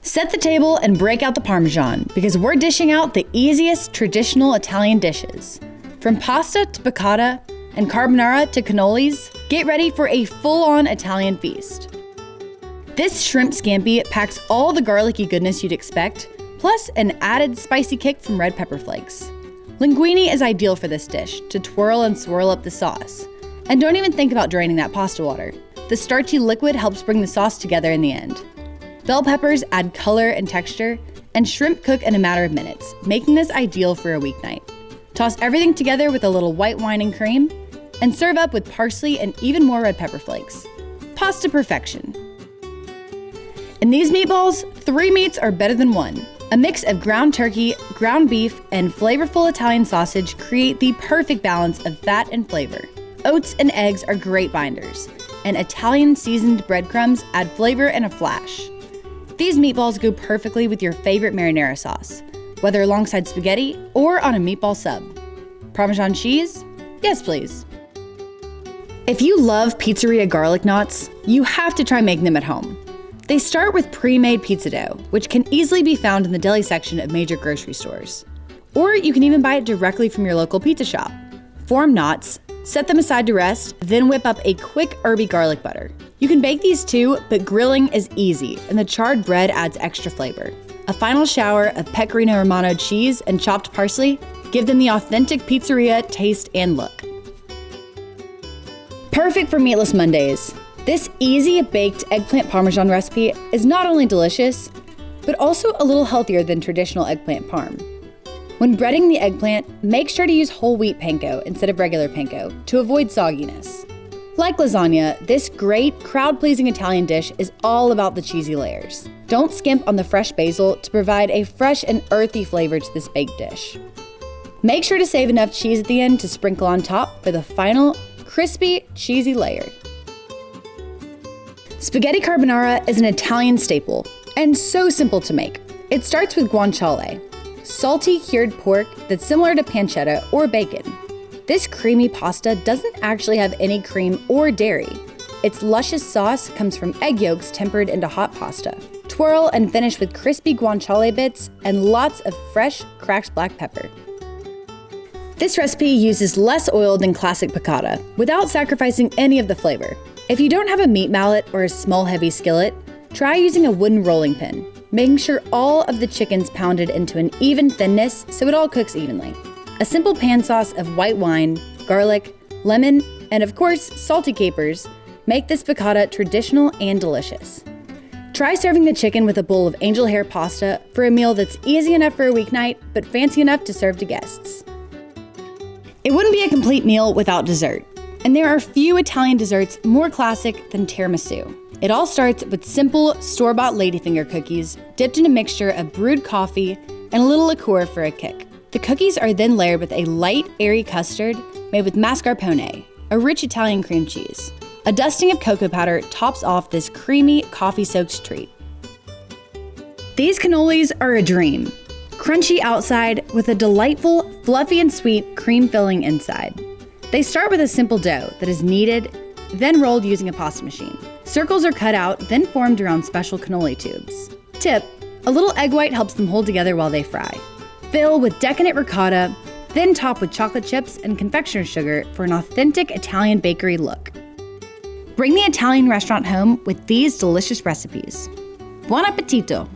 Set the table and break out the Parmesan, because we're dishing out the easiest traditional Italian dishes. From pasta to piccata and carbonara to cannolis, get ready for a full-on Italian feast. This shrimp scampi packs all the garlicky goodness you'd expect, plus an added spicy kick from red pepper flakes. Linguine is ideal for this dish to twirl and swirl up the sauce. And don't even think about draining that pasta water. The starchy liquid helps bring the sauce together in the end. Bell peppers add color and texture, and shrimp cook in a matter of minutes, making this ideal for a weeknight. Toss everything together with a little white wine and cream, and serve up with parsley and even more red pepper flakes. Pasta perfection. In these meatballs, 3 meats are better than 1. A mix of ground turkey, ground beef, and flavorful Italian sausage create the perfect balance of fat and flavor. Oats and eggs are great binders, and Italian seasoned breadcrumbs add flavor and a flash. These meatballs go perfectly with your favorite marinara sauce, whether alongside spaghetti or on a meatball sub. Parmesan cheese? Yes, please. If you love pizzeria garlic knots, you have to try making them at home. They start with pre-made pizza dough, which can easily be found in the deli section of major grocery stores. Or you can even buy it directly from your local pizza shop. Form knots, set them aside to rest, then whip up a quick herby garlic butter. You can bake these too, but grilling is easy, and the charred bread adds extra flavor. A final shower of pecorino romano cheese and chopped parsley give them the authentic pizzeria taste and look. Perfect for meatless Mondays. This easy baked eggplant parmesan recipe is not only delicious, but also a little healthier than traditional eggplant parm. When breading the eggplant, make sure to use whole wheat panko instead of regular panko to avoid sogginess. Like lasagna, this great, crowd-pleasing Italian dish is all about the cheesy layers. Don't skimp on the fresh basil to provide a fresh and earthy flavor to this baked dish. Make sure to save enough cheese at the end to sprinkle on top for the final, crispy, cheesy layer. Spaghetti carbonara is an Italian staple, and so simple to make. It starts with guanciale, salty cured pork that's similar to pancetta or bacon. This creamy pasta doesn't actually have any cream or dairy. Its luscious sauce comes from egg yolks tempered into hot pasta. Twirl and finish with crispy guanciale bits and lots of fresh, cracked black pepper. This recipe uses less oil than classic piccata, without sacrificing any of the flavor. If you don't have a meat mallet or a small heavy skillet, try using a wooden rolling pin, making sure all of the chicken's pounded into an even thinness so it all cooks evenly. A simple pan sauce of white wine, garlic, lemon, and of course, salty capers make this piccata traditional and delicious. Try serving the chicken with a bowl of angel hair pasta for a meal that's easy enough for a weeknight, but fancy enough to serve to guests. It wouldn't be a complete meal without dessert, and there are few Italian desserts more classic than tiramisu. It all starts with simple, store-bought ladyfinger cookies dipped in a mixture of brewed coffee and a little liqueur for a kick. The cookies are then layered with a light, airy custard made with mascarpone, a rich Italian cream cheese. A dusting of cocoa powder tops off this creamy, coffee-soaked treat. These cannolis are a dream. Crunchy outside with a delightful, fluffy and sweet cream filling inside. They start with a simple dough that is kneaded, then rolled using a pasta machine. Circles are cut out, then formed around special cannoli tubes. Tip: a little egg white helps them hold together while they fry. Fill with decadent ricotta, then top with chocolate chips and confectioner's sugar for an authentic Italian bakery look. Bring the Italian restaurant home with these delicious recipes. Buon appetito!